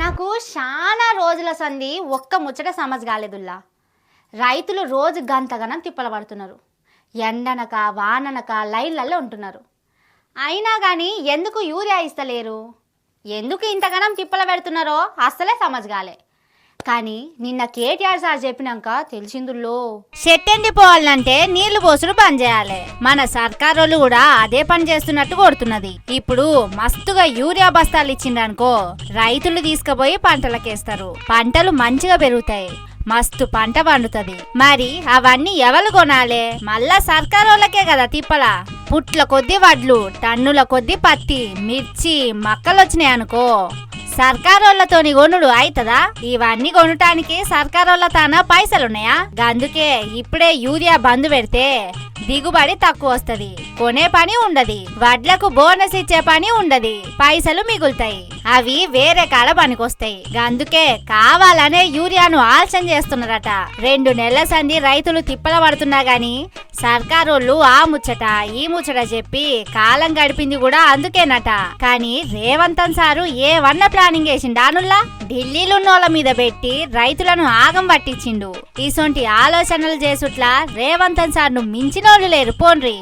నాకు చాలా రోజుల సంది ఒక్క ముచ్చట సమజ్ కాలేదుల్లా. రైతులు రోజు గంతగనం తిప్పల పడుతున్నారు. ఎండనక వాననక లైన్లలో ఉంటున్నారు. అయినా కానీ ఎందుకు యూరియా ఇస్తలేరు, ఎందుకు ఇంతగనం తిప్పల పెడుతున్నారో అస్సలే సమజ్ కాలే. కానీ నిన్న కేటీఆర్ సార్ చెప్పినాక తెలిసిందుల్లో చెట్టెండిపోవాలంటే నీళ్లు పోసుడు బంద్ చేయాలి. మన సర్కారోళ్ళు కూడా అదే పని చేస్తున్నట్టు కొడుతున్నది. ఇప్పుడు మస్తుగా యూరియా బస్తాలు ఇచ్చిండనుకో రైతులు తీసుకుపోయి పంటలకేస్తారు. పంటలు మంచిగా పెరుగుతాయి, మస్తు పంట పండుతుంది. మరి అవన్నీ ఎవరు కొనాలే? మళ్ళా సర్కారోళ్ళకే కదా తిప్పల. పుట్ల కొద్ది వడ్లు, టన్నుల కొద్ది పత్తి, మిర్చి, మక్కలొచ్చినాయి అనుకో సర్కారోళ్ళతోని కొనుడు అవుతుందా? ఇవన్నీ కొనటానికి సర్కారోళ్ళ తాన పైసలున్నాయా? అందుకే ఇప్పుడే యూరియా బంద్ పెడితే దిగుబడి తక్కువ వస్తది, కొనే పని ఉండది, వడ్లకు బోనస్ ఇచ్చే పని ఉండది, పైసలు మిగులుతాయి, అవి వేరే కాడ పనికొస్తాయి. అందుకే కావాలనే యూరియాను ఆలస్యం చేస్తున్నారట. 2 నెలల సంది రైతులు తిప్పల పడుతున్నా గాని సర్కారోళ్ళు ఆ ముచ్చట ఈ ముచ్చట చెప్పి కాలం గడిపింది కూడా అందుకేనట. కానీ రేవంతన్ సారు ఏవన్న ప్లానింగ్ వేసిండానుల్లా ఢిల్లీలున్నోళ్ళ మీద పెట్టి రైతులను ఆగం పట్టించిండు. ఇసొంటి ఆలోచనలు చేసుట్లా రేవంతన్ సార్ను మించినోళ్ళు లేరు పోన్రి.